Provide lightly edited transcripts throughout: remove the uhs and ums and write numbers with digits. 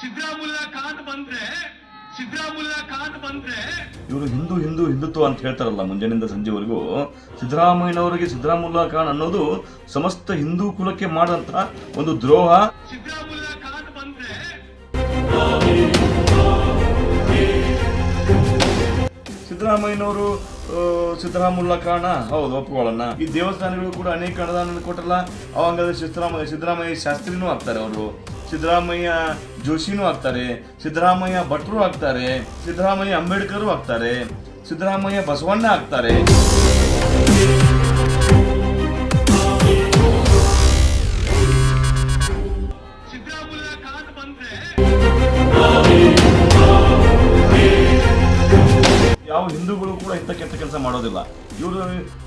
ಸಿದ್ದರಾಮುಲ್ಲಾ ಖಾನ್ ಬಂದ್ರೆ ಇವರು ಹಿಂದುತ್ವ ಅಂತ ಹೇಳ್ತಾರಲ್ಲ ಮುಂಜಾನಿಂದ ಸಂಜೆವರೆಗೂ. ಸಿದ್ದರಾಮಯ್ಯನವರಿಗೆ ಸಿದ್ದರಾಮುಲ್ಲಾ ಖಾನ್ ಅನ್ನೋದು ಸಮಸ್ತ ಹಿಂದೂ ಕುಲಕ್ಕೆ ಮಾಡಂತ ಒಂದು ದ್ರೋಹ. ಸಿದ್ದರಾಮುಲ್ಲಾ ಖಾನ್ ಬಂದ್ರೆ ಸಿದ್ದರಾಮಯ್ಯನವರು ಸಿದ್ದರಾಮುಲ್ಲಾ ಖಾನ ಹೌದು ಒಪ್ಕೊಳ್ಳೋಣ. ಈ ದೇವಸ್ಥಾನಗಳು ಕೂಡ ಅನೇಕ ಅನುದಾನ ಕೊಟ್ಟರಲ್ಲ, ಅವಂಗಾದ್ರೆ ಸಿದ್ದರಾಮಯ್ಯ ಶಾಸ್ತ್ರಿನೂ ಆಗ್ತಾರೆ, ಅವರು ಸಿದ್ದರಾಮಯ್ಯ ಜೋಶಿನೂ ಆಗ್ತಾರೆ, ಸಿದ್ದರಾಮಯ್ಯ ಭಟ್ರು ಆಗ್ತಾರೆ, ಸಿದ್ದರಾಮಯ್ಯ ಅಂಬೇಡ್ಕರು ಆಗ್ತಾರೆ, ಸಿದ್ದರಾಮಯ್ಯ ಬಸವಣ್ಣ ಆಗ್ತಾರೆ. ಸಿದ್ದರಾಮುಲ್ಲಾ ಖಾನ್ ಬಂದ್ರೆ ಯಾವ ಹಿಂದೂಗಳು ಕೂಡ ಇಂಥ ಕೆಟ್ಟ ಕೆಲಸ ಮಾಡೋದಿಲ್ಲ. ಇವರು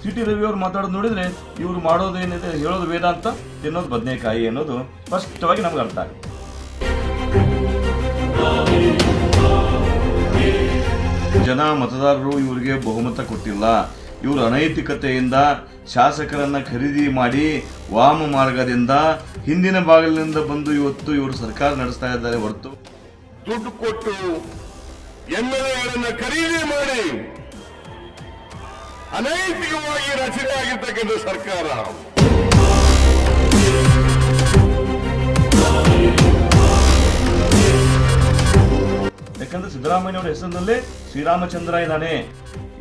ಸಿಟಿ ರವಿ ಅವ್ರು ಮಾತಾಡೋದು ನೋಡಿದ್ರೆ ಇವರು ಮಾಡೋದೇನಿದೆ, ಹೇಳೋದು ವೇದಾಂತ, ತಿನ್ನೋದು ಬದನೆಕಾಯಿ ಅನ್ನೋದು ಸ್ಪಷ್ಟವಾಗಿ ನಮ್ಗೆ ಅರ್ಥ ಆಗುತ್ತೆ. ಜನ ಮತದಾರರು ಇವರಿಗೆ ಬಹುಮತ ಕೊಟ್ಟಿಲ್ಲ. ಇವರು ಅನೈತಿಕತೆಯಿಂದ ಶಾಸಕರನ್ನ ಖರೀದಿ ಮಾಡಿ ವಾಮ ಮಾರ್ಗದಿಂದ ಹಿಂದಿನ ಬಾಗಿಲಿನಿಂದ ಬಂದು ಇವತ್ತು ಇವರು ಸರ್ಕಾರ ನಡೆಸ್ತಾ ಇದ್ದಾರೆ ಹೊರತು ದುಡ್ಡು ಕೊಟ್ಟು ಎಂಎಲ್ಎಗಳನ್ನ ಖರೀದಿ ಮಾಡಿ ಅನೈತಿಕವಾಗಿ ರಚನೆ ಆಗಿರ್ತಕ್ಕಂಥ ಸರ್ಕಾರ. ಯಾಕಂದ್ರೆ ಸಿದ್ದರಾಮಯ್ಯನವರ ಹೆಸರಿನಲ್ಲೇ ಶ್ರೀರಾಮಚಂದ್ರ ಇದ್ದಾನೆ.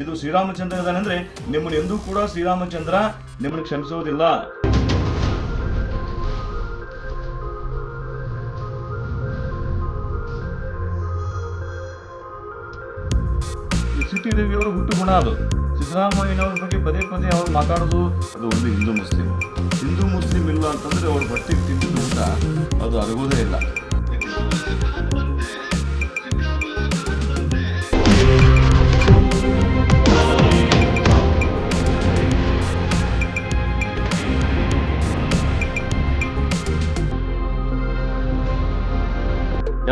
ಇದು ಶ್ರೀರಾಮಚಂದ್ರ ಇದ್ದಾನೆ ಅಂದ್ರೆ ನಿಮ್ಮನ್ನು ಎಂದೂ ಕೂಡ ಶ್ರೀರಾಮಚಂದ್ರ ನಿಮ್ಮನ್ನು ಕ್ಷಮಿಸೋದಿಲ್ಲ. ಸಿಟಿ ರವಿ ಅವರ ಹುಟ್ಟು ಗುಣ ಅದು. ಸಿದ್ದರಾಮಯ್ಯನವ್ರ ಬಗ್ಗೆ ಪದೇ ಪದೇ ಅವ್ರು ಮಾತಾಡೋದು ಅದು ಒಂದು ಹಿಂದೂ ಮುಸ್ಲಿಂ ಇಲ್ಲ ಅಂತಂದ್ರೆ ಅವ್ರ ಬಟ್ಟೆಗೆ ತಿಂದಿದ್ದು ಊಟ ಅದು ಅರಗೋದೇ ಇಲ್ಲ.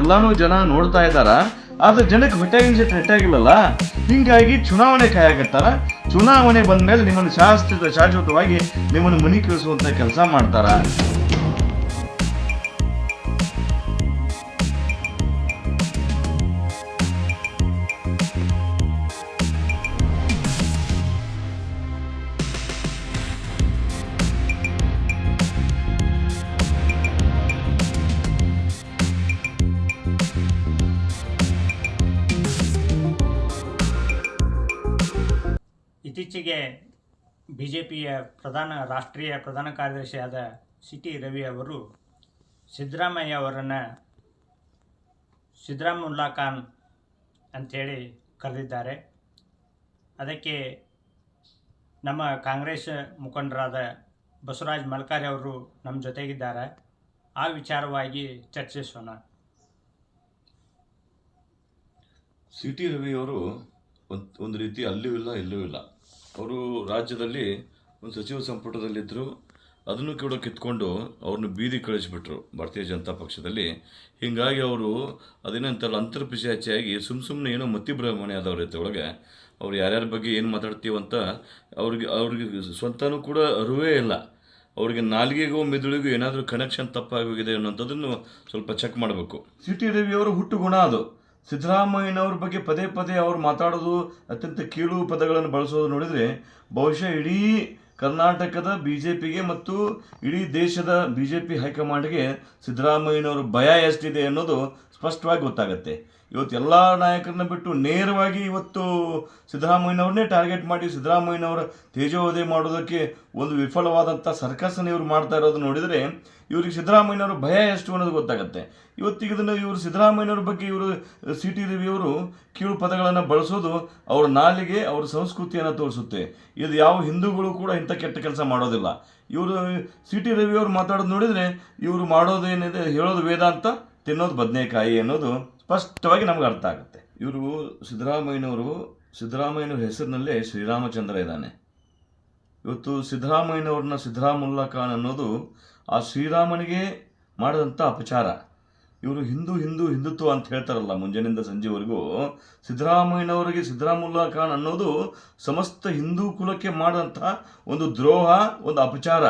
ಎಲ್ಲಾನು ಜನ ನೋಡ್ತಾ ಇದ್ದಾರ, ಆದ್ರೆ ಜನಕ್ಕೆ ಹೊಟ್ಟೆಗಿಲ್ಲಲ್ಲ. ಹಿಂಗಾಗಿ ಚುನಾವಣೆ ಕಾಯಕತ್ತಾರ. ಚುನಾವಣೆ ಬಂದ್ಮೇಲೆ ನಿಮ್ಮನ್ನು ಶಾಶ್ವತವಾಗಿ ನಿಮ್ಮನ್ನು ಮನಿ ಕಳಿಸುವಂತ ಕೆಲಸ ಮಾಡ್ತಾರ. ಇತ್ತೀಚೆಗೆ ಬಿಜೆಪಿಯ ರಾಷ್ಟ್ರೀಯ ಪ್ರಧಾನ ಕಾರ್ಯದರ್ಶಿಯಾದ ಸಿಟಿ ರವಿ ಅವರು ಸಿದ್ದರಾಮಯ್ಯ ಅವರನ್ನು ಸಿದ್ದರಾಮುಲ್ಲಾ ಖಾನ್ ಅಂಥೇಳಿ ಕರೆದಿದ್ದಾರೆ. ಅದಕ್ಕೆ ನಮ್ಮ ಕಾಂಗ್ರೆಸ್ ಮುಖಂಡರಾದ ಬಸವರಾಜ ಮಲ್ಕಾರಿ ಅವರು ನಮ್ಮ ಜೊತೆಗಿದ್ದಾರೆ. ಆ ವಿಚಾರವಾಗಿ ಚರ್ಚಿಸೋಣ. ಸಿಟಿ ರವಿ ಅವರು ಒಂದು ರೀತಿ ಅಲ್ಲೂ ಇಲ್ಲ ಎಲ್ಲೂ ಇಲ್ಲ. ಅವರು ರಾಜ್ಯದಲ್ಲಿ ಒಂದು ಸಚಿವ ಸಂಪುಟದಲ್ಲಿದ್ದರು, ಅದನ್ನು ಕೂಡ ಕಿತ್ಕೊಂಡು ಅವ್ರನ್ನ ಬೀದಿ ಕಳಿಸ್ಬಿಟ್ರು ಭಾರತೀಯ ಜನತಾ ಪಕ್ಷದಲ್ಲಿ. ಹೀಗಾಗಿ ಅವರು ಅದೇನಂತಲ್ಲ ಅಂತರ್ಪಿಶಾಚಿಯಾಗಿ ಸುಮ್ಮನೆ ಏನೋ ಮತಿಭ್ರಮಣೆ ಆದವ್ರ ಒಳಗೆ ಅವ್ರು ಯಾರ್ಯಾರ ಬಗ್ಗೆ ಏನು ಮಾತಾಡ್ತೀವಂತ ಅವ್ರಿಗೆ ಸ್ವಂತನೂ ಕೂಡ ಅರಿವೇ ಇಲ್ಲ. ಅವ್ರಿಗೆ ನಾಲ್ಗೆಗೂ ಮೆದುಳಿಗೂ ಏನಾದರೂ ಕನೆಕ್ಷನ್ ತಪ್ಪಾಗೋಗಿದೆ ಅನ್ನೋಂಥದ್ದನ್ನು ಸ್ವಲ್ಪ ಚೆಕ್ ಮಾಡಬೇಕು. ಸಿಟಿ ರವಿ ಅವರ ಹುಟ್ಟು ಗುಣ ಅದು. ಸಿದ್ದರಾಮಯ್ಯನವ್ರ ಬಗ್ಗೆ ಪದೇ ಪದೇ ಅವ್ರು ಮಾತಾಡೋದು, ಅತ್ಯಂತ ಕೀಳು ಪದಗಳನ್ನು ಬಳಸೋದು ನೋಡಿದರೆ ಬಹುಶಃ ಇಡೀ ಕರ್ನಾಟಕದ ಬಿಜೆಪಿಗೆ ಮತ್ತು ಇಡೀ ದೇಶದ ಬಿಜೆಪಿ ಹೈಕಮಾಂಡ್ಗೆ ಸಿದ್ದರಾಮಯ್ಯನವ್ರ ಭಯ ಎಷ್ಟಿದೆ ಅನ್ನೋದು ಸ್ಪಷ್ಟವಾಗಿ ಗೊತ್ತಾಗುತ್ತೆ. ಇವತ್ತು ಎಲ್ಲ ನಾಯಕರನ್ನ ಬಿಟ್ಟು ನೇರವಾಗಿ ಇವತ್ತು ಸಿದ್ದರಾಮಯ್ಯನವ್ರನ್ನೇ ಟಾರ್ಗೆಟ್ ಮಾಡಿ ಸಿದ್ದರಾಮಯ್ಯನವರ ತೇಜೋವಧೆ ಮಾಡೋದಕ್ಕೆ ಒಂದು ವಿಫಲವಾದಂಥ ಸರ್ಕಸ್ಸನ್ನು ಇವರು ಮಾಡ್ತಾ ಇರೋದು ನೋಡಿದರೆ ಇವ್ರಿಗೆ ಸಿದ್ದರಾಮಯ್ಯನವ್ರ ಭಯ ಎಷ್ಟು ಅನ್ನೋದು ಗೊತ್ತಾಗುತ್ತೆ. ಇವತ್ತಿಗೆ ಇದನ್ನು ಇವರು ಸಿದ್ದರಾಮಯ್ಯನವ್ರ ಬಗ್ಗೆ ಇವರು ಸಿಟಿ ರವಿಯವರು ಕೀಳು ಪದಗಳನ್ನು ಬಳಸೋದು ಅವರ ನಾಲಿಗೆ, ಅವರ ಸಂಸ್ಕೃತಿಯನ್ನು ತೋರಿಸುತ್ತೆ. ಇದು ಯಾವ ಹಿಂದೂಗಳು ಕೂಡ ಇಂಥ ಕೆಟ್ಟ ಕೆಲಸ ಮಾಡೋದಿಲ್ಲ. ಇವರು ಸಿಟಿ ರವಿಯವರು ಮಾತಾಡೋದು ನೋಡಿದರೆ ಇವರು ಮಾಡೋದೇನಿದೆ, ಹೇಳೋದು ವೇದಾಂತ, ತಿನ್ನೋದು ಬದನೆಕಾಯಿ ಅನ್ನೋದು ಸ್ಪಷ್ಟವಾಗಿ ನಮ್ಗೆ ಅರ್ಥ ಆಗುತ್ತೆ. ಇವರು ಸಿದ್ದರಾಮಯ್ಯನವ್ರ ಹೆಸರಿನಲ್ಲೇ ಶ್ರೀರಾಮಚಂದ್ರ ಇದ್ದಾನೆ. ಇವತ್ತು ಸಿದ್ದರಾಮಯ್ಯನವ್ರನ್ನ ಸಿದ್ದರಾಮುಲ್ಲಾ ಖಾನ್ ಅನ್ನೋದು ಆ ಶ್ರೀರಾಮನಿಗೆ ಮಾಡಿದಂಥ ಅಪಚಾರ. ಇವರು ಹಿಂದುತ್ವ ಅಂತ ಹೇಳ್ತಾರಲ್ಲ ಮುಂಜಾನಿಂದ ಸಂಜೆವರೆಗೂ. ಸಿದ್ದರಾಮಯ್ಯನವರಿಗೆ ಸಿದ್ದರಾಮುಲ್ಲಾ ಖಾನ್ ಅನ್ನೋದು ಸಮಸ್ತ ಹಿಂದೂ ಕುಲಕ್ಕೆ ಮಾಡಿದಂಥ ಒಂದು ದ್ರೋಹ, ಒಂದು ಅಪಚಾರ.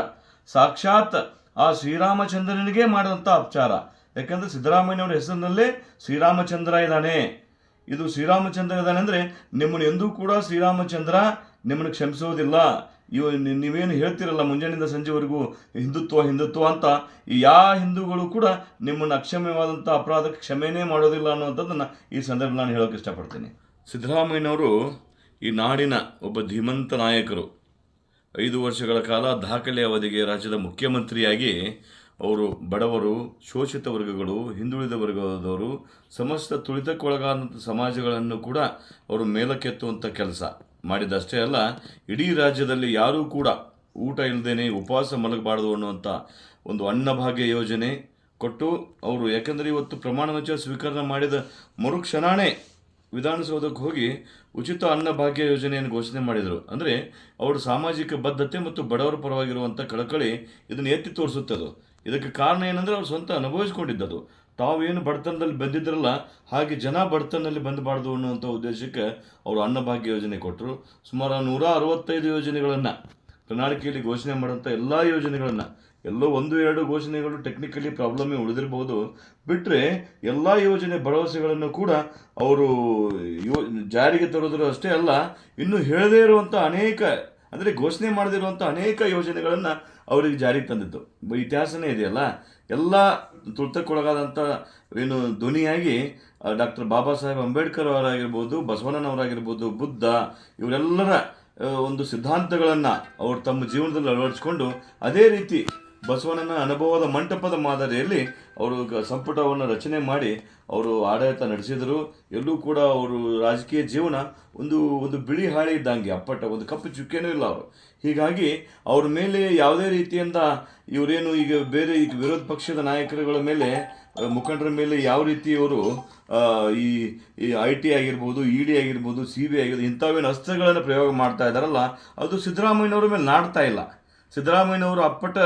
ಸಾಕ್ಷಾತ್ ಆ ಶ್ರೀರಾಮಚಂದ್ರನಿಗೆ ಮಾಡಿದಂಥ ಅಪಚಾರ. ಯಾಕಂದರೆ ಸಿದ್ದರಾಮಯ್ಯನವರ ಹೆಸರಿನಲ್ಲೇ ಶ್ರೀರಾಮಚಂದ್ರ ಇದ್ದಾನೆ. ಇದು ಶ್ರೀರಾಮಚಂದ್ರ ಇದ್ದಾನೆ ಅಂದರೆ ನಿಮ್ಮನ್ನು ಎಂದೂ ಕೂಡ ಶ್ರೀರಾಮಚಂದ್ರ ನಿಮ್ಮನ್ನು ಕ್ಷಮಿಸೋದಿಲ್ಲ. ನೀವೇನು ಹೇಳ್ತಿರಲ್ಲ ಮುಂಜಾನೆಯಿಂದ ಸಂಜೆವರೆಗೂ ಹಿಂದುತ್ವ ಅಂತ, ಹಿಂದೂಗಳು ಕೂಡ ನಿಮ್ಮನ್ನು ಅಕ್ಷಮ್ಯವಾದಂಥ ಅಪರಾಧಕ್ಕೆ ಕ್ಷಮೆನೇ ಮಾಡೋದಿಲ್ಲ ಅನ್ನುವಂಥದ್ದನ್ನು ಈ ಸಂದರ್ಭ ನಾನು ಹೇಳೋಕೆ ಇಷ್ಟಪಡ್ತೀನಿ. ಸಿದ್ದರಾಮಯ್ಯನವರು ಈ ನಾಡಿನ ಒಬ್ಬ ಧೀಮಂತ ನಾಯಕರು. 5 ವರ್ಷಗಳ ಕಾಲ ದಾಖಲೆ ಅವಧಿಗೆ ರಾಜ್ಯದ ಮುಖ್ಯಮಂತ್ರಿಯಾಗಿ ಅವರು ಬಡವರು, ಶೋಷಿತ ವರ್ಗಗಳು, ಹಿಂದುಳಿದ ವರ್ಗದವರು, ಸಮಸ್ತ ತುಳಿತಕ್ಕೊಳಗಾದಂಥ ಸಮಾಜಗಳನ್ನು ಕೂಡ ಅವರು ಮೇಲಕ್ಕೆತ್ತುವಂಥ ಕೆಲಸ ಮಾಡಿದಷ್ಟೇ ಅಲ್ಲ, ಇಡೀ ರಾಜ್ಯದಲ್ಲಿ ಯಾರೂ ಕೂಡ ಊಟ ಇಲ್ಲದೇನೆ ಉಪವಾಸ ಮಲಗಬಾರ್ದು ಅನ್ನುವಂಥ ಒಂದು ಅನ್ನಭಾಗ್ಯ ಯೋಜನೆ ಕೊಟ್ಟು ಅವರು, ಯಾಕಂದರೆ ಇವತ್ತು ಪ್ರಮಾಣ ವಚನ ಸ್ವೀಕರಣೆ ಮಾಡಿದ ಮರುಕ್ಷಣಾನೇ ವಿಧಾನಸೌಧಕ್ಕೆ ಹೋಗಿ ಉಚಿತ ಅನ್ನಭಾಗ್ಯ ಯೋಜನೆಯನ್ನು ಘೋಷಣೆ ಮಾಡಿದರು. ಅಂದರೆ ಅವರು ಸಾಮಾಜಿಕ ಬದ್ಧತೆ ಮತ್ತು ಬಡವರ ಪರವಾಗಿರುವಂಥ ಕಳಕಳಿ ಇದನ್ನು ಎತ್ತಿ ತೋರಿಸುತ್ತದು. ಇದಕ್ಕೆ ಕಾರಣ ಏನಂದರೆ ಅವರು ಸ್ವಂತ ಅನುಭವಿಸ್ಕೊಂಡಿದ್ದದು. ತಾವೇನು ಬಡತನದಲ್ಲಿ ಬಂದಿದ್ರಲ್ಲ ಹಾಗೆ ಜನ ಬಡತನದಲ್ಲಿ ಬಂದಬಾರ್ದು ಅನ್ನುವಂಥ ಉದ್ದೇಶಕ್ಕೆ ಅವರು ಅನ್ನಭಾಗ್ಯ ಯೋಜನೆ ಕೊಟ್ಟರು. ಸುಮಾರು 165 ಯೋಜನೆಗಳನ್ನು ಪ್ರಣಾಳಿಕೆಯಲ್ಲಿ ಘೋಷಣೆ ಮಾಡೋಂಥ ಎಲ್ಲ ಯೋಜನೆಗಳನ್ನು, ಎಲ್ಲೋ 1-2 ಘೋಷಣೆಗಳು ಟೆಕ್ನಿಕಲಿ ಪ್ರಾಬ್ಲಮ್ಮೇ ಉಳಿದಿರ್ಬೋದು, ಬಿಟ್ಟರೆ ಎಲ್ಲ ಯೋಜನೆ ಭರವಸೆಗಳನ್ನು ಕೂಡ ಅವರು ಜಾರಿಗೆ ತರೋದ್ರ ಅಷ್ಟೇ ಅಲ್ಲ, ಇನ್ನು ಹೇಳದೇ ಇರುವಂಥ ಅನೇಕ, ಅಂದರೆ ಘೋಷಣೆ ಮಾಡದಿರುವಂಥ ಅನೇಕ ಯೋಜನೆಗಳನ್ನು ಅವರಿಗೆ ಜಾರಿಗೆ ತಂದಿತ್ತು. ಇತಿಹಾಸನೇ ಇದೆಯಲ್ಲ. ಎಲ್ಲ ತುರ್ತಕ್ಕೊಳಗಾದಂಥ ಏನು ಧ್ವನಿಯಾಗಿ ಡಾಕ್ಟರ್ ಬಾಬಾ ಸಾಹೇಬ್ ಅಂಬೇಡ್ಕರ್ ಅವರಾಗಿರ್ಬೋದು, ಬಸವಣ್ಣನವರಾಗಿರ್ಬೋದು, ಬುದ್ಧ, ಇವರೆಲ್ಲರ ಒಂದು ಸಿದ್ಧಾಂತಗಳನ್ನು ಅವರು ತಮ್ಮ ಜೀವನದಲ್ಲಿ ಅಳವಡಿಸಿಕೊಂಡು ಅದೇ ರೀತಿ ಬಸವಣ್ಣನ ಅನುಭವದ ಮಂಟಪದ ಮಾದರಿಯಲ್ಲಿ ಅವರು ಸಂಪುಟವನ್ನು ರಚನೆ ಮಾಡಿ ಅವರು ಆಡಳಿತ ನಡೆಸಿದರು. ಎಲ್ಲೂ ಕೂಡ ಅವರು ರಾಜಕೀಯ ಜೀವನ ಒಂದು ಬಿಳಿ ಹಾಳಿ ಇದ್ದಂಗೆ, ಅಪ್ಪಟ ಒಂದು ಕಪ್ಪು ಚುಕ್ಕೆನೂ ಇಲ್ಲ ಅವರು. ಹೀಗಾಗಿ ಅವ್ರ ಮೇಲೆ ಯಾವುದೇ ರೀತಿಯಿಂದ ಇವರೇನು ಈಗ ಬೇರೆ ಈಗ ವಿರೋಧ ಪಕ್ಷದ ನಾಯಕರುಗಳ ಮೇಲೆ, ಮುಖಂಡರ ಮೇಲೆ ಯಾವ ರೀತಿ ಅವರು ಈ IT ಆಗಿರ್ಬೋದು, ED ಆಗಿರ್ಬೋದು, CBI ಆಗಿರ್ಬೋದು, ಇಂಥವೇನು ಅಸ್ತ್ರಗಳನ್ನು ಪ್ರಯೋಗ ಮಾಡ್ತಾ ಇದ್ದಾರಲ್ಲ, ಅದು ಸಿದ್ದರಾಮಯ್ಯನವ್ರ ಮೇಲೆ ನಾಡ್ತಾ ಇಲ್ಲ. ಸಿದ್ದರಾಮಯ್ಯನವರು ಅಪ್ಪಟ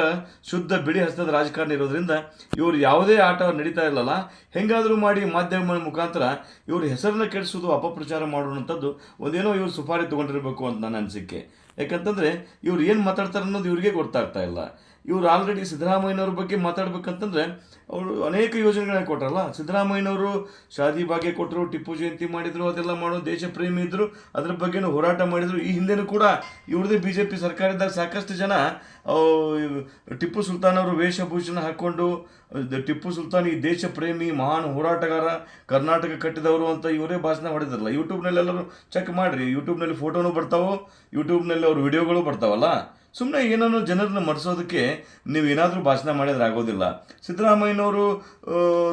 ಶುದ್ಧ ಬಿಳಿ ಹಸ್ತದ ರಾಜಕಾರಣ ಇರೋದ್ರಿಂದ ಇವರು ಯಾವುದೇ ಆಟ ನಡೀತಾ ಇಲ್ಲಲ್ಲ, ಹೆಂಗಾದರೂ ಮಾಡಿ ಮಾಧ್ಯಮ ಮುಖಾಂತರ ಇವ್ರ ಹೆಸರನ್ನ ಕೆಡಿಸೋದು, ಅಪಪ್ರಚಾರ ಮಾಡುವಂಥದ್ದು ಒಂದೇನೋ ಇವ್ರು ಸುಪಾರಿ ತೊಗೊಂಡಿರಬೇಕು ಅಂತ ನನ್ನ ಅನಿಸಿಕೆ. ಯಾಕಂತಂದರೆ ಇವ್ರು ಏನು ಮಾತಾಡ್ತಾರೆ ಅನ್ನೋದು ಇವ್ರಿಗೆ ಗೊತ್ತಾಗ್ತಾ ಇಲ್ಲ. ಇವರು ಆಲ್ರೆಡಿ ಸಿದ್ದರಾಮಯ್ಯನವ್ರ ಬಗ್ಗೆ ಮಾತಾಡ್ಬೇಕಂತಂದರೆ ಅವರು ಅನೇಕ ಯೋಜನೆಗಳನ್ನ ಕೊಟ್ಟರಲ್ಲ. ಸಿದ್ದರಾಮಯ್ಯನವರು ಶಾದಿ ಭಾಗ್ಯ ಕೊಟ್ಟರು, ಟಿಪ್ಪು ಜಯಂತಿ ಮಾಡಿದರು, ಅದೆಲ್ಲ ಮಾಡೋ ದೇಶ ಪ್ರೇಮಿ ಇದ್ದರು, ಅದ್ರ ಬಗ್ಗೆನೂ ಹೋರಾಟ ಮಾಡಿದರು. ಈ ಹಿಂದೆನೂ ಕೂಡ ಇವ್ರದೇ BJP ಸರ್ಕಾರ ಇದ್ದಾಗ ಸಾಕಷ್ಟು ಜನ ಟಿಪ್ಪು ಸುಲ್ತಾನ್ ಅವರು ವೇಷಭೂಷಣ ಹಾಕ್ಕೊಂಡು ಟಿಪ್ಪು ಸುಲ್ತಾನ್ ಈ ದೇಶ ಪ್ರೇಮಿ ಮಹಾನ್ ಹೋರಾಟಗಾರ, ಕರ್ನಾಟಕ ಕಟ್ಟಿದವರು ಅಂತ ಇವರೇ ಭಾಷಣ ಮಾಡಿದ್ರಲ್ಲ. ಯೂಟ್ಯೂಬ್ನಲ್ಲಿ ಎಲ್ಲರೂ ಚೆಕ್ ಮಾಡಿರಿ, ಯೂಟ್ಯೂಬ್ನಲ್ಲಿ ಫೋಟೋನೂ ಬರ್ತಾವೋ, ಯೂಟ್ಯೂಬ್ನಲ್ಲಿ ಅವ್ರ ವಿಡಿಯೋಗಳು ಬರ್ತಾವಲ್ಲ. ಸುಮ್ಮನೆ ಏನೋ ಜನರನ್ನ ಮರೆಸೋದಕ್ಕೆ ನೀವೇನಾದರೂ ಭಾಷಣ ಮಾಡಿದ್ರೆ ಆಗೋದಿಲ್ಲ. ಸಿದ್ದರಾಮಯ್ಯನವರು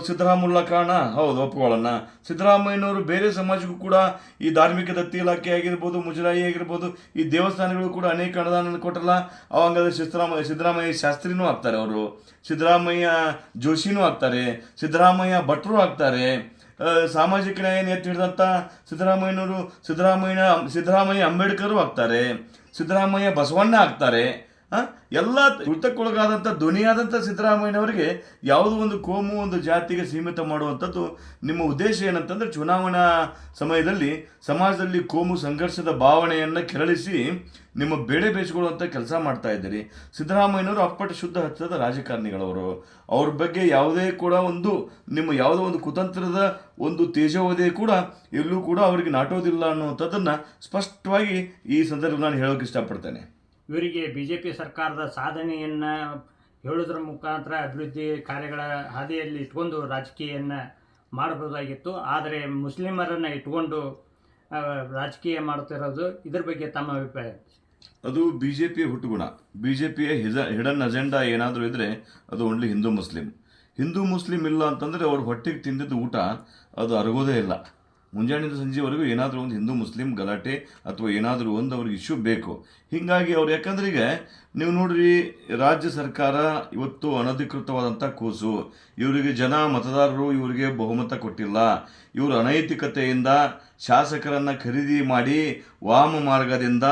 ಸಿದ್ದರಾಮುಲ್ಲಾ ಖಾನ ಹೌದು ಒಪ್ಕೊಳ್ಳೋಣ. ಸಿದ್ದರಾಮಯ್ಯನವರು ಬೇರೆ ಸಮಾಜಕ್ಕೂ ಕೂಡ ಈ ಧಾರ್ಮಿಕ ದತ್ತಿ ಇಲಾಖೆ ಆಗಿರ್ಬೋದು, ಮುಜರಾಯಿ ಆಗಿರ್ಬೋದು, ಈ ದೇವಸ್ಥಾನಗಳು ಕೂಡ ಅನೇಕ ಅನುದಾನ ಕೊಟ್ಟರಲ್ಲ. ಅವಂಗಾದ್ರೆ ಸಿದ್ದರಾಮಯ್ಯ ಶಾಸ್ತ್ರಿನೂ ಆಗ್ತಾರೆ, ಅವರು ಸಿದ್ದರಾಮಯ್ಯ ಜೋಶಿನೂ ಆಗ್ತಾರೆ, ಸಿದ್ದರಾಮಯ್ಯ ಭಟ್ರು ಆಗ್ತಾರೆ. ಸಾಮಾಜಿಕ ನ್ಯಾಯ ಎತ್ತಿ ಹಿಡಿದಂಥ ಸಿದ್ದರಾಮಯ್ಯನವರು ಸಿದ್ದರಾಮಯ್ಯ ಅಂಬೇಡ್ಕರು ಆಗ್ತಾರೆ, ಸಿದ್ದರಾಮಯ್ಯ ಬಸವಣ್ಣ ಆಗ್ತಾರೆ. ಎಲ್ಲ ತುಳಿತಕ್ಕೊಳಗಾದಂಥ ಧ್ವನಿಯಾದಂಥ ಸಿದ್ದರಾಮಯ್ಯನವರಿಗೆ ಯಾವುದೋ ಒಂದು ಕೋಮು, ಒಂದು ಜಾತಿಗೆ ಸೀಮಿತ ಮಾಡುವಂಥದ್ದು ನಿಮ್ಮ ಉದ್ದೇಶ ಏನಂತಂದರೆ ಚುನಾವಣಾ ಸಮಯದಲ್ಲಿ ಸಮಾಜದಲ್ಲಿ ಕೋಮು ಸಂಘರ್ಷದ ಭಾವನೆಯನ್ನು ಕೆರಳಿಸಿ ನಿಮ್ಮ ಬೇಳೆ ಬೇಯಿಸಿಕೊಳ್ಳುವಂಥ ಕೆಲಸ ಮಾಡ್ತಾ ಇದ್ದೀರಿ. ಸಿದ್ದರಾಮಯ್ಯನವರು ಅಪ್ಪಟ ಶುದ್ಧ ಹತ್ತದ ರಾಜಕಾರಣಿಗಳವರು. ಅವ್ರ ಬಗ್ಗೆ ಯಾವುದೇ ಕೂಡ ನಿಮ್ಮ ಯಾವುದೋ ಒಂದು ಕುತಂತ್ರದ ಒಂದು ತೇಜೋವಧೆ ಕೂಡ ಎಲ್ಲೂ ಕೂಡ ಅವರಿಗೆ ನಾಟೋದಿಲ್ಲ ಅನ್ನುವಂಥದ್ದನ್ನು ಸ್ಪಷ್ಟವಾಗಿ ಈ ಸಂದರ್ಭ ನಾನು ಹೇಳೋಕೆ ಇಷ್ಟಪಡ್ತೇನೆ. ಇವರಿಗೆ BJP ಸರ್ಕಾರದ ಸಾಧನೆಯನ್ನು ಹೇಳೋದ್ರ ಮುಖಾಂತರ ಅಭಿವೃದ್ಧಿ ಕಾರ್ಯಗಳ ಹಾದಿಯಲ್ಲಿ ಇಟ್ಕೊಂಡು ರಾಜಕೀಯವನ್ನು ಮಾಡಬಹುದಾಗಿತ್ತು. ಆದರೆ ಮುಸ್ಲಿಮರನ್ನು ಇಟ್ಕೊಂಡು ರಾಜಕೀಯ ಮಾಡ್ತಿರೋದು, ಇದ್ರ ಬಗ್ಗೆ ತಮ್ಮ ಅಭಿಪ್ರಾಯ? ಅದು BJPಯ ಹುಟ್ಟುಗುಣ. BJPಯ ಹಿಡನ್ ಅಜೆಂಡಾ ಏನಾದರೂ ಇದ್ದರೆ ಅದು ಓನ್ಲಿ ಹಿಂದೂ ಮುಸ್ಲಿಂ ಇಲ್ಲ ಅಂತಂದರೆ ಅವ್ರ ಹೊಟ್ಟೆಗೆ ತಿಂದಿದ್ದು ಊಟ ಅದು ಅರಗೋದೇ ಇಲ್ಲ. ಮುಂಜಾನೆಯಿಂದ ಸಂಜೆವರೆಗೂ ಏನಾದರೂ ಒಂದು ಹಿಂದೂ ಮುಸ್ಲಿಂ ಗಲಾಟೆ ಅಥವಾ ಏನಾದರೂ ಒಂದು ಅವ್ರಿಗೆ ಇಶ್ಯೂ ಬೇಕು. ಹೀಗಾಗಿ ಅವ್ರು, ಯಾಕಂದ್ರೆ ಈಗ ನೀವು ನೋಡ್ರಿ, ರಾಜ್ಯ ಸರ್ಕಾರ ಇವತ್ತು ಅನಧಿಕೃತವಾದಂಥ ಕೂಸು. ಇವರಿಗೆ ಮತದಾರರು ಇವರಿಗೆ ಬಹುಮತ ಕೊಟ್ಟಿಲ್ಲ. ಇವರು ಅನೈತಿಕತೆಯಿಂದ ಶಾಸಕರನ್ನು ಖರೀದಿ ಮಾಡಿ ವಾಮ ಮಾರ್ಗದಿಂದ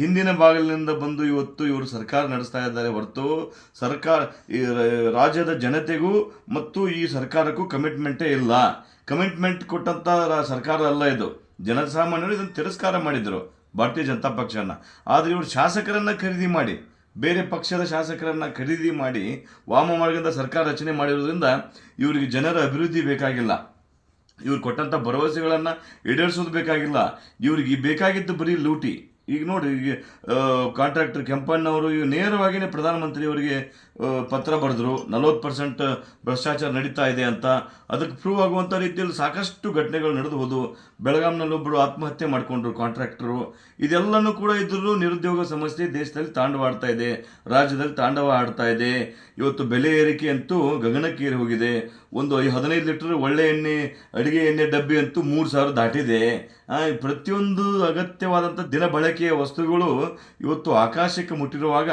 ಹಿಂದಿನ ಬಾಗಿಲಿನಿಂದ ಬಂದು ಇವತ್ತು ಇವರು ಸರ್ಕಾರ ನಡೆಸ್ತಾ ಇದ್ದಾರೆ ಹೊರತು ಈ ರಾಜ್ಯದ ಜನತೆಗೂ ಮತ್ತು ಈ ಸರ್ಕಾರಕ್ಕೂ ಕಮಿಟ್ಮೆಂಟೇ ಇಲ್ಲ. ಕಮಿಟ್ಮೆಂಟ್ ಕೊಟ್ಟಂಥ ಸರ್ಕಾರ ಅಲ್ಲ ಇದು. ಜನಸಾಮಾನ್ಯರು ಇದನ್ನು ತಿರಸ್ಕಾರ ಮಾಡಿದರು ಭಾರತೀಯ ಜನತಾ ಪಕ್ಷನ. ಆದರೆ ಇವರು ಶಾಸಕರನ್ನು ಖರೀದಿ ಮಾಡಿ ಬೇರೆ ಪಕ್ಷದ ಶಾಸಕರನ್ನ ಖರೀದಿ ಮಾಡಿ ವಾಮಮಾರ್ಗದ ಸರ್ಕಾರ ರಚನೆ ಮಾಡಿರೋದ್ರಿಂದ ಇವರಿಗೆ ಜನರ ಅಭಿವೃದ್ಧಿ ಬೇಕಾಗಿಲ್ಲ, ಇವ್ರು ಕೊಟ್ಟಂಥ ಭರವಸೆಗಳನ್ನು ಈಡೇರಿಸೋದು ಬೇಕಾಗಿಲ್ಲ. ಇವ್ರಿಗೆ ಬೇಕಾಗಿದ್ದು ಬರೀ ಲೂಟಿ. ಈಗ ನೋಡಿ, ಈಗ ಕಾಂಟ್ರಾಕ್ಟರ್ ಕೆಂಪಣ್ಣವರು ನೇರವಾಗಿಯೇ ಪ್ರಧಾನಮಂತ್ರಿಯವರಿಗೆ ಪತ್ರ ಬರೆದ್ರು 40% ಭ್ರಷ್ಟಾಚಾರ ನಡೀತಾ ಇದೆ ಅಂತ. ಅದಕ್ಕೆ ಪ್ರೂವ್ ಆಗುವಂಥ ರೀತಿಯಲ್ಲಿ ಸಾಕಷ್ಟು ಘಟನೆಗಳು ನಡೆದು ಹೋದವು. ಬೆಳಗಾಂನಲ್ಲೊಬ್ಬರು ಆತ್ಮಹತ್ಯೆ ಮಾಡಿಕೊಂಡ್ರು ಕಾಂಟ್ರಾಕ್ಟರು. ಇದೆಲ್ಲನೂ ಕೂಡ ಇದ್ರೂ ನಿರುದ್ಯೋಗ ಸಮಸ್ಯೆ ದೇಶದಲ್ಲಿ ತಾಂಡವಾಡ್ತಾ ಇದೆ, ರಾಜ್ಯದಲ್ಲಿ ತಾಂಡವ ಆಡ್ತಾ ಇದೆ. ಇವತ್ತು ಬೆಲೆ ಏರಿಕೆ ಅಂತೂ ಗಗನಕ್ಕೇರಿ ಹೋಗಿದೆ. ಒಂದು 15 ಲೀಟರ್ ಒಳ್ಳೆ ಎಣ್ಣೆ, ಅಡುಗೆ ಎಣ್ಣೆ ಡಬ್ಬಿ ಅಂತೂ 3,000 ದಾಟಿದೆ. ಪ್ರತಿಯೊಂದು ಅಗತ್ಯವಾದಂಥ ದಿನ ಬಳಕೆಯ ವಸ್ತುಗಳು ಇವತ್ತು ಆಕಾಶಕ್ಕೆ ಮುಟ್ಟಿರುವಾಗ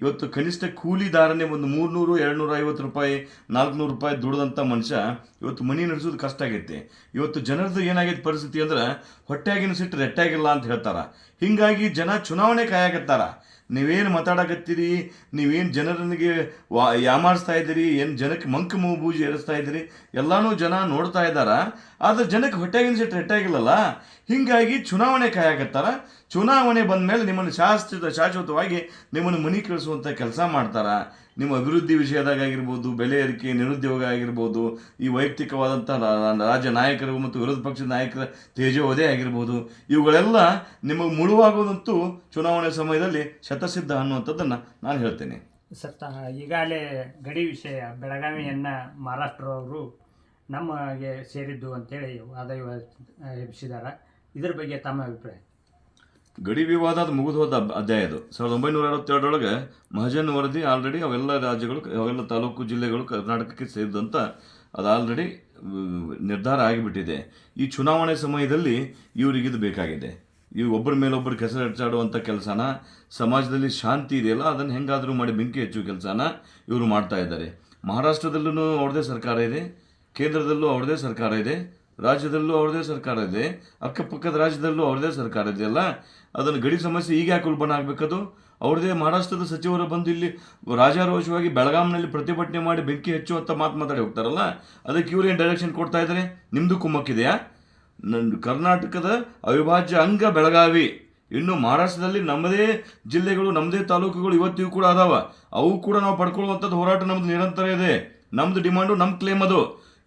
ಇವತ್ತು ಕನಿಷ್ಠ ಕೂಲಿದಾರನೇ ಒಂದು 300, 250 ರೂಪಾಯಿ, 400 ರೂಪಾಯಿ ದುಡಿದಂಥ ಮನುಷ್ಯ ಇವತ್ತು ಮನಿ ನಡೆಸೋದು ಕಷ್ಟ ಆಗೈತೆ. ಇವತ್ತು ಜನರದ್ದು ಏನಾಗೈತೆ ಪರಿಸ್ಥಿತಿ ಅಂದ್ರೆ ಹೊಟ್ಟೆಯಾಗಿನ ಸಿಟ್ಟು ರೆಟ್ಟಾಗಿಲ್ಲ ಅಂತ ಹೇಳ್ತಾರ. ಹಿಂಗಾಗಿ ಜನ ಚುನಾವಣೆ ಕಾಯಾಕತ್ತಾರ. ನೀವೇನು ಮಾತಾಡಕತ್ತೀರಿ, ನೀವೇನು ಜನರನಿಗೆ ಯಾಮಾರಿಸ್ತಾ ಇದ್ದೀರಿ, ಏನು ಜನಕ್ಕೆ ಮಂಕ ಮೂಬೂಜಿ ಏರಿಸ್ತಾ ಇದ್ದೀರಿ, ಎಲ್ಲಾನು ಜನ ನೋಡ್ತಾ ಇದ್ದಾರ. ಆದರೆ ಜನಕ್ಕೆ ಹೊಟ್ಟೆಗಿನ ಸಿಟ್ಟು ರೆಟ್ಟಾಗಿಲ್ಲಲ್ಲ. ಹಿಂಗಾಗಿ ಚುನಾವಣೆ ಕಾಯಾಕತ್ತಾರ. ಚುನಾವಣೆ ಬಂದ ಮೇಲೆ ನಿಮ್ಮನ್ನು ಶಾಶ್ವತವಾಗಿ ನಿಮ್ಮನ್ನು ಮನೆ ಕಳಿಸುವಂಥ ಕೆಲಸ ಮಾಡ್ತಾರ. ನಿಮ್ಮ ಅಭಿವೃದ್ಧಿ ವಿಷಯದಾಗ ಆಗಿರ್ಬೋದು, ಬೆಲೆ ಏರಿಕೆ, ನಿರುದ್ಯೋಗ ಆಗಿರ್ಬೋದು, ಈ ವೈಯಕ್ತಿಕವಾದಂಥ ರಾಜ್ಯ ನಾಯಕರು ಮತ್ತು ವಿರೋಧ ಪಕ್ಷದ ನಾಯಕರ ತೇಜೋವಧೆ ಆಗಿರ್ಬೋದು, ಇವುಗಳೆಲ್ಲ ನಿಮಗೆ ಮುಳುವಾಗೋದಂತೂ ಚುನಾವಣೆ ಸಮಯದಲ್ಲಿ ಶತಸಿದ್ಧ ಅನ್ನುವಂಥದ್ದನ್ನು ನಾನು ಹೇಳ್ತೇನೆ. ಸರ್, ಈಗಾಗಲೇ ಗಡಿ ವಿಷಯ ಬೆಳಗಾವಿಯನ್ನು ಮಹಾರಾಷ್ಟ್ರವರು ನಮಗೆ ಸೇರಿದ್ದು ಅಂತೇಳಿ ವಾದ ಎಬ್ಬಿಸಿದ್ದಾರೆ. ಇದ್ರ ಬಗ್ಗೆ ತಮ್ಮ ಅಭಿಪ್ರಾಯ? ಗಡಿ ವಿವಾದ ಅದು ಮುಗಿದು ಹೋದ ಅಧ್ಯಾಯ ಅದು. 1962 ಮಹಜನ್ ವರದಿ ಆಲ್ರೆಡಿ ಅವೆಲ್ಲ ರಾಜ್ಯಗಳು, ಅವೆಲ್ಲ ತಾಲೂಕು ಜಿಲ್ಲೆಗಳು ಕರ್ನಾಟಕಕ್ಕೆ ಸೇರಿದಂಥ ಅದು ಆಲ್ರೆಡಿ ನಿರ್ಧಾರ ಆಗಿಬಿಟ್ಟಿದೆ. ಈ ಚುನಾವಣೆ ಸಮಯದಲ್ಲಿ ಇವರಿಗಿದು ಬೇಕಾಗಿದೆ. ಇವು ಒಬ್ಬರ ಮೇಲೊಬ್ಬರು ಕೆಸರು ಹಚ್ಚಾಡುವಂಥ ಕೆಲಸನ, ಸಮಾಜದಲ್ಲಿ ಶಾಂತಿ ಇದೆಯಲ್ಲ ಅದನ್ನು ಹೆಂಗಾದರೂ ಮಾಡಿ ಬೆಂಕಿ ಹಚ್ಚುವ ಕೆಲಸನ ಇವರು ಮಾಡ್ತಾ ಇದ್ದಾರೆ. ಮಹಾರಾಷ್ಟ್ರದಲ್ಲೂ ಅವ್ರದ್ದೇ ಸರ್ಕಾರ ಇದೆ, ಕೇಂದ್ರದಲ್ಲೂ ಅವ್ರದ್ದೇ ಸರ್ಕಾರ ಇದೆ, ರಾಜ್ಯದಲ್ಲೂ ಅವ್ರದ್ದೇ ಸರ್ಕಾರ ಇದೆ, ಅಕ್ಕಪಕ್ಕದ ರಾಜ್ಯದಲ್ಲೂ ಅವ್ರದ್ದೇ ಸರ್ಕಾರ ಇದೆಯಲ್ಲ. ಅದನ್ನು ಗಡಿ ಸಮಸ್ಯೆ ಈಗ ಯಾಕೆ ಉಲ್ಬಣ ಆಗಬೇಕದು? ಅವ್ರದ್ದೇ ಮಹಾರಾಷ್ಟ್ರದ ಸಚಿವರು ಬಂದು ಇಲ್ಲಿ ರಾಜಾರೋಷವಾಗಿ ಬೆಳಗಾಂನಲ್ಲಿ ಪ್ರತಿಭಟನೆ ಮಾಡಿ ಬೆಂಕಿ ಹೆಚ್ಚುವಂಥ ಮಾತಾಡಿ ಹೋಗ್ತಾರಲ್ಲ, ಅದಕ್ಕೆ ಇವ್ರೇನು ಡೈರೆಕ್ಷನ್ ಕೊಡ್ತಾ ಇದ್ದಾರೆ? ನಿಮ್ಮದು ಕುಮ್ಮಕ್ಕಿದೆಯಾ? ಕರ್ನಾಟಕದ ಅವಿಭಾಜ್ಯ ಅಂಗ ಬೆಳಗಾವಿ. ಇನ್ನು ಮಹಾರಾಷ್ಟ್ರದಲ್ಲಿ ನಮ್ಮದೇ ಜಿಲ್ಲೆಗಳು, ನಮ್ಮದೇ ತಾಲೂಕುಗಳು ಇವತ್ತಿಗೂ ಕೂಡ ಅದಾವ. ಅವು ಕೂಡ ನಾವು ಪಡ್ಕೊಳ್ಳುವಂಥದ್ದು ಹೋರಾಟ ನಮ್ಮದು ನಿರಂತರ ಇದೆ. ನಮ್ಮದು ಡಿಮಾಂಡು, ನಮ್ಮ ಕ್ಲೇಮ್ ಅದು.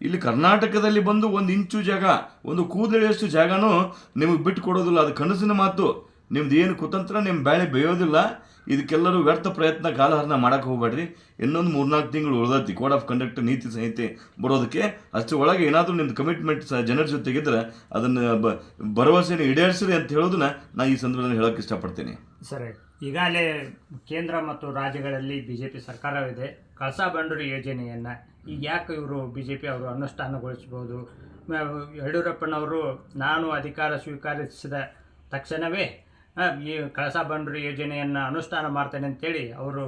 ಇಲ್ಲಿ ಕರ್ನಾಟಕದಲ್ಲಿ ಬಂದು 1 ಇಂಚು ಜಾಗ, ಒಂದು ಕೂದಲೆಳೆಯಷ್ಟು ಜಾಗನೂ ನಿಮಗೆ ಬಿಟ್ಟು ಕೊಡೋದಿಲ್ಲ. ಅದು ಕನಸಿನ ಮಾತು. ನಿಮ್ದು ಏನು ಕುತಂತ್ರ, ನಿಮ್ಮ ಬೇಳೆ ಬೇಯೋದಿಲ್ಲ. ಇದಕ್ಕೆಲ್ಲರೂ ವ್ಯರ್ಥ ಪ್ರಯತ್ನ ಕಾಲಹರಣ ಮಾಡೋಕ್ಕೆ ಹೋಗ್ಬೇಡ್ರಿ. ಇನ್ನೊಂದು 3-4 ತಿಂಗಳು ಉಳಿದೈತಿ ಕೋಡ್ ಆಫ್ ಕಂಡಕ್ಟ್ ನೀತಿ ಸಂಹಿತೆ ಬರೋದಕ್ಕೆ. ಅಷ್ಟರ ಒಳಗೆ ಏನಾದರೂ ನಿಮ್ದು ಕಮಿಟ್ಮೆಂಟ್ ಜನರ ಜೊತೆಗಿದ್ರೆ ಅದನ್ನು ಭರವಸೆನ ಈಡೇರಿಸ್ರಿ ಅಂತ ಹೇಳೋದನ್ನ ನಾನು ಈ ಸಂದರ್ಭದಲ್ಲಿ ಹೇಳೋಕ್ಕೆ ಇಷ್ಟಪಡ್ತೀನಿ. ಸರಿ, ಈಗಾಗಲೇ ಕೇಂದ್ರ ಮತ್ತು ರಾಜ್ಯಗಳಲ್ಲಿ BJP ಸರ್ಕಾರವಿದೆ. ಕಳಸಾ ಬಂಡೂರಿ ಯೋಜನೆಯನ್ನು ಈಗ ಯಾಕೆ ಇವರು BJP ಅವರು ಅನುಷ್ಠಾನಗೊಳಿಸ್ಬೋದು? ಯಡಿಯೂರಪ್ಪನವರು ನಾನು ಅಧಿಕಾರ ಸ್ವೀಕರಿಸಿದ ತಕ್ಷಣವೇ ಈ ಕಳಸಾ ಬಂಡೂರಿ ಯೋಜನೆಯನ್ನು ಅನುಷ್ಠಾನ ಮಾಡ್ತೇನೆ ಅಂತೇಳಿ ಅವರು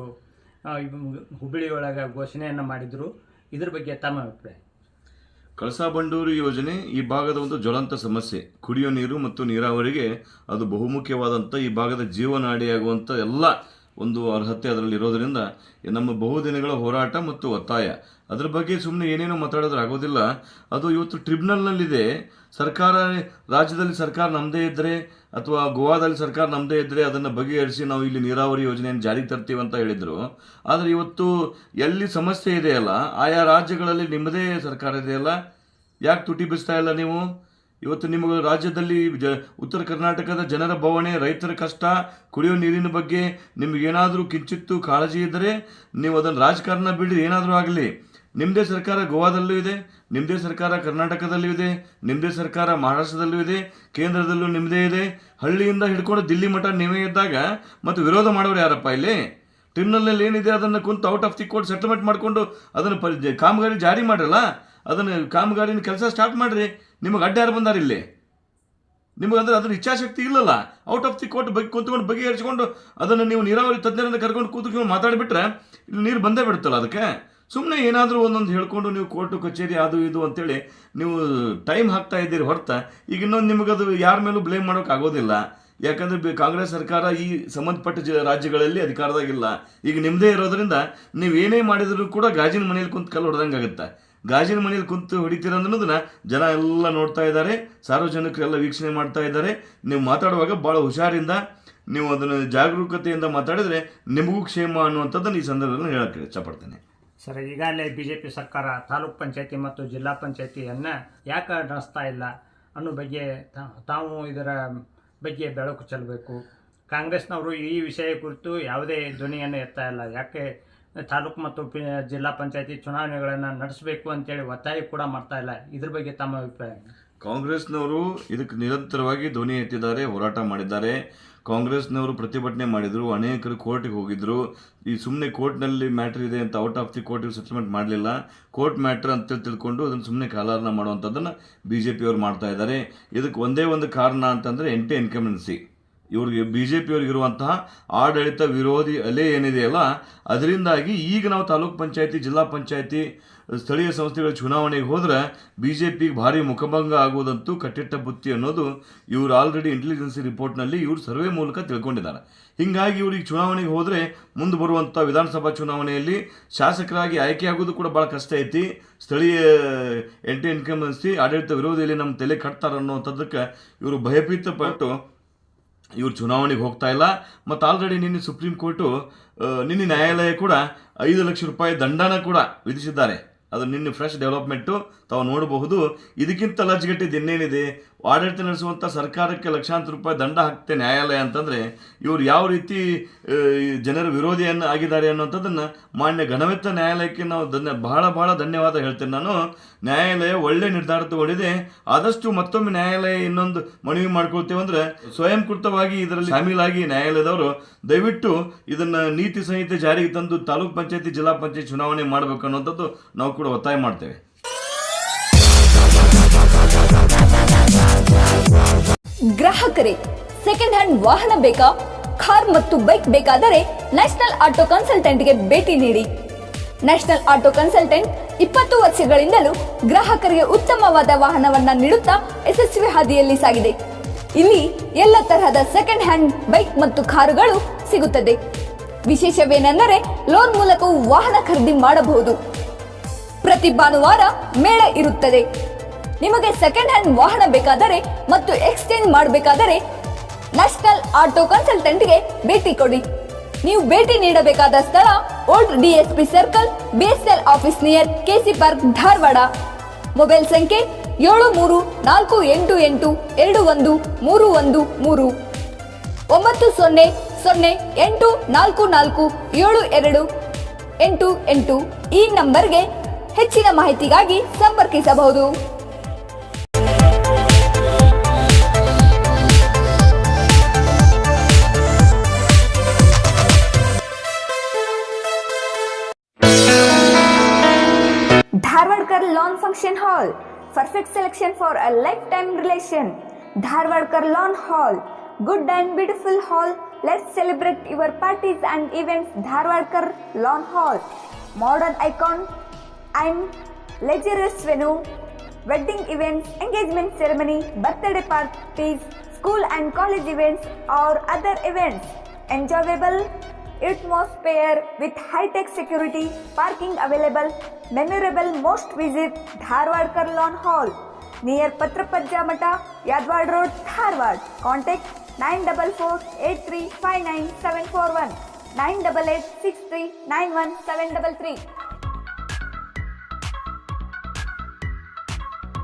ಹುಬ್ಬಳ್ಳಿಯೊಳಗೆ ಘೋಷಣೆಯನ್ನು ಮಾಡಿದರು. ಇದ್ರ ಬಗ್ಗೆ ತಮ್ಮ ಅಭಿಪ್ರಾಯ? ಕಳಸಾ ಬಂಡೂರಿ ಯೋಜನೆ ಈ ಭಾಗದ ಒಂದು ಜ್ವಲಂತ ಸಮಸ್ಯೆ. ಕುಡಿಯೋ ನೀರು ಮತ್ತು ನೀರಾವರಿಗೆ ಅದು ಬಹುಮುಖ್ಯವಾದಂಥ ಈ ಭಾಗದ ಜೀವನಾಡಿಯಾಗುವಂಥ ಎಲ್ಲ ಒಂದು ಅರ್ಹತೆ ಅದರಲ್ಲಿ ಇರೋದರಿಂದ ನಮ್ಮ ಬಹುದಿನಗಳ ಹೋರಾಟ ಮತ್ತು ಒತ್ತಾಯ. ಅದ್ರ ಬಗ್ಗೆ ಸುಮ್ಮನೆ ಏನೇನೋ ಮಾತಾಡೋದ್ರೆ ಆಗೋದಿಲ್ಲ. ಅದು ಇವತ್ತು ಟ್ರಿಬ್ಯುನಲ್ನಲ್ಲಿದೆ. ಸರ್ಕಾರ, ರಾಜ್ಯದಲ್ಲಿ ಸರ್ಕಾರ ನಮ್ಮದೇ ಇದ್ದರೆ ಅಥವಾ ಗೋವಾದಲ್ಲಿ ಸರ್ಕಾರ ನಮ್ಮದೇ ಇದ್ದರೆ ಅದನ್ನು ಬಗೆಹರಿಸಿ ನಾವು ಇಲ್ಲಿ ನೀರಾವರಿ ಯೋಜನೆಯನ್ನು ಜಾರಿಗೆ ತರ್ತೀವಿ ಅಂತ ಹೇಳಿದರು. ಆದರೆ ಇವತ್ತು ಎಲ್ಲಿ ಸಮಸ್ಯೆ ಇದೆಯಲ್ಲ, ಆಯಾ ರಾಜ್ಯಗಳಲ್ಲಿ ನಿಮ್ಮದೇ ಸರ್ಕಾರ ಇದೆಯಲ್ಲ, ಯಾಕೆ ತುಟಿ ಬಿಸ್ತಾ ಇಲ್ಲ ನೀವು? ಇವತ್ತು ನಿಮಗೆ ರಾಜ್ಯದಲ್ಲಿ ಉತ್ತರ ಕರ್ನಾಟಕದ ಜನರ ಬವಣೆ, ರೈತರ ಕಷ್ಟ, ಕುಡಿಯೋ ನೀರಿನ ಬಗ್ಗೆ ನಿಮಗೇನಾದರೂ ಕಿಂಚಿತ್ತು ಕಾಳಜಿ ಇದ್ದರೆ ನೀವು ಅದನ್ನು ರಾಜಕಾರಣ ಬಿಡ್ರಿ, ಏನಾದರೂ ಆಗಲಿ. ನಿಮ್ಮದೇ ಸರ್ಕಾರ ಗೋವಾದಲ್ಲೂ ಇದೆ, ನಿಮ್ಮದೇ ಸರ್ಕಾರ ಕರ್ನಾಟಕದಲ್ಲೂ ಇದೆ, ನಿಮ್ಮದೇ ಸರ್ಕಾರ ಮಹಾರಾಷ್ಟ್ರದಲ್ಲೂ ಇದೆ, ಕೇಂದ್ರದಲ್ಲೂ ನಿಮ್ಮದೇ ಇದೆ. ಹಳ್ಳಿಯಿಂದ ಹಿಡ್ಕೊಂಡು ದಿಲ್ಲಿ ಮಠ ನೀವೇ ಇದ್ದಾಗ ಮತ್ತು ವಿರೋಧ ಮಾಡೋರು ಯಾರಪ್ಪ ಇಲ್ಲಿ? ಟ್ರಿಬ್ಯುನಲ್ನಲ್ಲಿ ಏನಿದೆ ಅದನ್ನು ಕುಂತು out of the court settlement ಮಾಡಿಕೊಂಡು ಅದನ್ನು ಕಾಮಗಾರಿ ಜಾರಿ ಮಾಡಿರಲ್ಲ, ಅದನ್ನು ಕಾಮಗಾರಿನ ಕೆಲಸ ಸ್ಟಾರ್ಟ್ ಮಾಡಿರಿ. ನಿಮಗೆ ಅಡ್ಡ ಯಾರು ಬಂದಾರ ಇಲ್ಲಿ? ನಿಮಗೆ ಅಂದ್ರೆ ಅದ್ರ ಇಚ್ಛಾಶಕ್ತಿ ಇಲ್ಲಲ್ಲ. ಔಟ್ ಆಫ್ ದಿ ಕೋರ್ಟ್ ಕೂತ್ಕೊಂಡು ಬಗೆಹರಿಸಿಕೊಂಡು ಅದನ್ನು ನೀವು ನೀರಾವರಿ ತಜ್ಞರನ್ನು ಕರ್ಕೊಂಡು ಕೂತ್ಕೊಂಡು ಮಾತಾಡಿಬಿಟ್ರೆ ಇಲ್ಲಿ ನೀರು ಬಂದೇ ಬಿಡುತ್ತಲ್ಲ. ಅದಕ್ಕೆ ಸುಮ್ಮನೆ ಏನಾದರೂ ಒಂದೊಂದು ಹೇಳ್ಕೊಂಡು ನೀವು ಕೋರ್ಟು ಕಚೇರಿ ಅದು ಇದು ಅಂತೇಳಿ ನೀವು ಟೈಮ್ ಹಾಕ್ತಾ ಇದ್ದೀರಿ ಹೊರತ. ಈಗ ಇನ್ನೊಂದು ನಿಮಗದು ಯಾರ ಮೇಲೂ ಬ್ಲೇಮ್ ಮಾಡೋಕೆ ಆಗೋದಿಲ್ಲ. ಯಾಕಂದರೆ ಕಾಂಗ್ರೆಸ್ ಸರ್ಕಾರ ಈ ಸಂಬಂಧಪಟ್ಟ ರಾಜ್ಯಗಳಲ್ಲಿ ಅಧಿಕಾರದಾಗಿಲ್ಲ. ಈಗ ನಿಮ್ಮದೇ ಇರೋದ್ರಿಂದ ನೀವೇನೇ ಮಾಡಿದರೂ ಕೂಡ ಗಾಜಿನ ಮನೇಲಿ ಕುಂತು ಕಲ್ಲು ಹೊಡೆದಂಗೆ ಆಗುತ್ತೆ. ಗಾಜಿನ ಮನೇಲಿ ಕುಂತು ಹೊಡಿತೀರ ಅನ್ನೋದನ್ನ ಜನ ಎಲ್ಲ ನೋಡ್ತಾ ಇದ್ದಾರೆ, ಸಾರ್ವಜನಿಕರೆಲ್ಲ ವೀಕ್ಷಣೆ ಮಾಡ್ತಾ ಇದ್ದಾರೆ. ನೀವು ಮಾತಾಡುವಾಗ ಭಾಳ ಹುಷಾರಿಂದ ನೀವು ಅದನ್ನು ಜಾಗರೂಕತೆಯಿಂದ ಮಾತಾಡಿದರೆ ನಿಮಗೂ ಕ್ಷೇಮ ಅನ್ನುವಂಥದ್ದನ್ನು ಈ ಸಂದರ್ಭದಲ್ಲಿ ಹೇಳಕ್ಕೆ ಇಷ್ಟಪಡ್ತೇನೆ. ಸರ್, ಈಗಾಗಲೇ BJP ಸರ್ಕಾರ ತಾಲೂಕ್ ಪಂಚಾಯತಿ ಮತ್ತು ಜಿಲ್ಲಾ ಪಂಚಾಯತಿಯನ್ನು ಯಾಕೆ ನಡೆಸ್ತಾ ಇಲ್ಲ ಅನ್ನೋ ಬಗ್ಗೆ ತಾವು ಇದರ ಬಗ್ಗೆ ಬೆಳಕು ಚೆಲ್ಲಬೇಕು. ಕಾಂಗ್ರೆಸ್ನವರು ಈ ವಿಷಯ ಕುರಿತು ಯಾವುದೇ ಧ್ವನಿಯನ್ನು ಎತ್ತಾ ಇಲ್ಲ. ಯಾಕೆ ತಾಲೂಕು ಮತ್ತು ಜಿಲ್ಲಾ ಪಂಚಾಯತಿ ಚುನಾವಣೆಗಳನ್ನು ನಡೆಸಬೇಕು ಅಂತೇಳಿ ಒತ್ತಾಯ ಕೂಡ ಮಾಡ್ತಾ ಇಲ್ಲ. ಇದ್ರ ಬಗ್ಗೆ ತಮ್ಮ ಅಭಿಪ್ರಾಯ? ಕಾಂಗ್ರೆಸ್ನವರು ಇದಕ್ಕೆ ನಿರಂತರವಾಗಿ ಧ್ವನಿ ಎತ್ತಿದ್ದಾರೆ, ಹೋರಾಟ ಮಾಡಿದ್ದಾರೆ. ಕಾಂಗ್ರೆಸ್ನವರು ಪ್ರತಿಭಟನೆ ಮಾಡಿದರು, ಅನೇಕರು ಕೋರ್ಟಿಗೆ ಹೋಗಿದ್ರು. ಈ ಸುಮ್ಮನೆ ಕೋರ್ಟ್ನಲ್ಲಿ ಮ್ಯಾಟ್ರ್ ಇದೆ ಅಂತ ಔಟ್ ಆಫ್ ದಿ ಕೋರ್ಟಿಗೆ ಸೆಟಲ್ಮೆಂಟ್ ಮಾಡಲಿಲ್ಲ. ಕೋರ್ಟ್ ಮ್ಯಾಟ್ರ್ ಅಂತ ತಿಳ್ಕೊಂಡು ಅದನ್ನು ಸುಮ್ಮನೆ ಕಾಲಹರಣ ಮಾಡುವಂಥದ್ದನ್ನು BJP ಅವರು ಮಾಡ್ತಾ ಇದ್ದಾರೆ. ಇದಕ್ಕೆ ಒಂದೇ ಒಂದು ಕಾರಣ ಅಂತಂದರೆ ಇನ್ಕಂಬೆನ್ಸಿ. ಇವ್ರಿಗೆ BJP ಅವ್ರಿಗಿರುವಂತಹ ಆಡಳಿತ ವಿರೋಧಿ ಅಲೆ ಏನಿದೆಯಲ್ಲ, ಅದರಿಂದಾಗಿ ಈಗ ನಾವು ತಾಲೂಕ್ ಪಂಚಾಯತಿ, ಜಿಲ್ಲಾ ಪಂಚಾಯತಿ, ಸ್ಥಳೀಯ ಸಂಸ್ಥೆಗಳ ಚುನಾವಣೆಗೆ ಹೋದರೆ BJPಗೆ ಭಾರಿ ಮುಖಭಂಗ ಆಗುವುದಂತೂ ಕಟ್ಟಿಟ್ಟ ಬುತ್ತಿ ಅನ್ನೋದು ಇವರು ಆಲ್ರೆಡಿ ಇಂಟೆಲಿಜೆನ್ಸಿ ರಿಪೋರ್ಟ್ನಲ್ಲಿ ಇವರು ಸರ್ವೆ ಮೂಲಕ ತಿಳ್ಕೊಂಡಿದ್ದಾರೆ. ಹೀಗಾಗಿ ಇವ್ರಿಗೆ ಚುನಾವಣೆಗೆ ಹೋದರೆ ಮುಂದೆ ಬರುವಂಥ ವಿಧಾನಸಭಾ ಚುನಾವಣೆಯಲ್ಲಿ ಶಾಸಕರಾಗಿ ಆಯ್ಕೆಯಾಗೋದು ಕೂಡ ಭಾಳ ಕಷ್ಟ ಐತಿ. ಸ್ಥಳೀಯ ಇನ್ಕಂಬೆನ್ಸಿ ಆಡಳಿತ ವಿರೋಧಿಯಲ್ಲಿ ನಮ್ಮ ತಲೆ ಕಟ್ತಾರೆ ಅನ್ನೋಂಥದ್ದಕ್ಕೆ ಇವರು ಭಯಭೀತಪಟ್ಟು ಇವರು ಚುನಾವಣೆಗೆ ಹೋಗ್ತಾ ಇಲ್ಲ. ಮತ್ತು ಆಲ್ರೆಡಿ ನಿನ್ನೆ ಸುಪ್ರೀಂ ಕೋರ್ಟು ನಿನ್ನೆ ನ್ಯಾಯಾಲಯ ಕೂಡ 5 ಲಕ್ಷ ರೂಪಾಯಿ ದಂಡನ ಕೂಡ ವಿಧಿಸಿದ್ದಾರೆ. ಅದು ನಿನ್ನೆ ಫ್ರೆಶ್ ಡೆವಲಪ್ಮೆಂಟು ತಾವು ನೋಡಬಹುದು. ಇದಕ್ಕಿಂತ ಲಜ್ಜೆಗೆಟ್ಟಿದ್ದು ಇನ್ನೇನಿದೆ? ಆಡಳಿತ ನಡೆಸುವಂಥ ಸರ್ಕಾರಕ್ಕೆ ಲಕ್ಷಾಂತರ ರೂಪಾಯಿ ದಂಡ ಹಾಕ್ತೆ ನ್ಯಾಯಾಲಯ ಅಂತಂದರೆ ಇವರು ಯಾವ ರೀತಿ ಜನರ ವಿರೋಧಿಯನ್ನು ಆಗಿದ್ದಾರೆ ಅನ್ನೋಂಥದ್ದನ್ನು ಮಾನ್ಯ ಘನವೆತ್ತ ನ್ಯಾಯಾಲಯಕ್ಕೆ ನಾವು ಬಹಳ ಧನ್ಯವಾದ ಹೇಳ್ತೇನೆ ನಾನು. ನ್ಯಾಯಾಲಯ ಒಳ್ಳೆ ನಿರ್ಧಾರ ತಗೊಂಡಿದೆ. ಆದಷ್ಟು ಮತ್ತೊಮ್ಮೆ ನ್ಯಾಯಾಲಯ ಇನ್ನೊಂದು ಮನವಿ ಮಾಡ್ಕೊಳ್ತೇವೆ ಅಂದರೆ ಸ್ವಯಂಕೃತವಾಗಿ ಇದರಲ್ಲಿ ಶಾಮೀಲಾಗಿ ನ್ಯಾಯಾಲಯದವರು ದಯವಿಟ್ಟು ಇದನ್ನು ನೀತಿ ಸಂಹಿತೆ ಜಾರಿಗೆ ತಂದು ತಾಲೂಕ್ ಪಂಚಾಯತಿ, ಜಿಲ್ಲಾ ಪಂಚಾಯತ್ ಚುನಾವಣೆ ಮಾಡಬೇಕು ಅನ್ನೋಂಥದ್ದು ನಾವು ಕೂಡ ಒತ್ತಾಯ ಮಾಡ್ತೇವೆ. ಗ್ರಾಹಕರೇ, ಸೆಕೆಂಡ್ ಹ್ಯಾಂಡ್ ವಾಹನ ಬೇಕಾ? ಕಾರ್ ಮತ್ತು ಬೈಕ್ ಬೇಕಾದರೆ ನ್ಯಾಷನಲ್ ಆಟೋ ಕನ್ಸಲ್ಟೆಂಟ್ಗೆ ಭೇಟಿ ನೀಡಿ. ನ್ಯಾಷನಲ್ ಆಟೋ ಕನ್ಸಲ್ಟೆಂಟ್ 20 ವರ್ಷಗಳಿಂದಲೂ ಗ್ರಾಹಕರಿಗೆ ಉತ್ತಮವಾದ ವಾಹನವನ್ನ ನೀಡುತ್ತಾ ಯಶಸ್ವಿ ಹಾದಿಯಲ್ಲಿ ಸಾಗಿದೆ. ಇಲ್ಲಿ ಎಲ್ಲ ತರಹದ ಸೆಕೆಂಡ್ ಹ್ಯಾಂಡ್ ಬೈಕ್ ಮತ್ತು ಕಾರುಗಳು ಸಿಗುತ್ತದೆ. ವಿಶೇಷವೇನೆಂದರೆ ಲೋನ್ ಮೂಲಕವೂ ವಾಹನ ಖರೀದಿ ಮಾಡಬಹುದು. ಪ್ರತಿ ಭಾನುವಾರ ಮೇಳ ಇರುತ್ತದೆ. ನಿಮಗೆ ಸೆಕೆಂಡ್ ಹ್ಯಾಂಡ್ ವಾಹನ ಬೇಕಾದರೆ ಮತ್ತು ಎಕ್ಸ್ಚೇಂಜ್ ಮಾಡಬೇಕಾದರೆ ನ್ಯಾಷನಲ್ ಆಟೋ ಕನ್ಸಲ್ಟೆಂಟ್ಗೆ ಭೇಟಿ ಕೊಡಿ. ನೀವು ಭೇಟಿ ನೀಡಬೇಕಾದ ಸ್ಥಳ old DSP circle, BSL office near KC park, Dharwad. Mobile ಸಂಖ್ಯೆ 7348821313 9008447288. ಈ ನಂಬರ್ಗೆ ಹೆಚ್ಚಿನ ಮಾಹಿತಿಗಾಗಿ ಸಂಪರ್ಕಿಸಬಹುದು. Dharwadkar Lawn Function Hall, perfect selection for a lifetime relation. Dharwadkar Lawn Hall, good and beautiful hall. Let's celebrate your parties and events. Dharwadkar Lawn Hall, modern icon and luxurious venue, wedding events, engagement ceremony, birthday parties, school and college events or other events. Enjoyable atmosphere with high-tech security, parking available, memorable. Most visit Dharwadkar Lawn Hall near Patrapajja Mata, Yadwad Road, Dharwad. Contact 944-8359-741, 988-6391-733.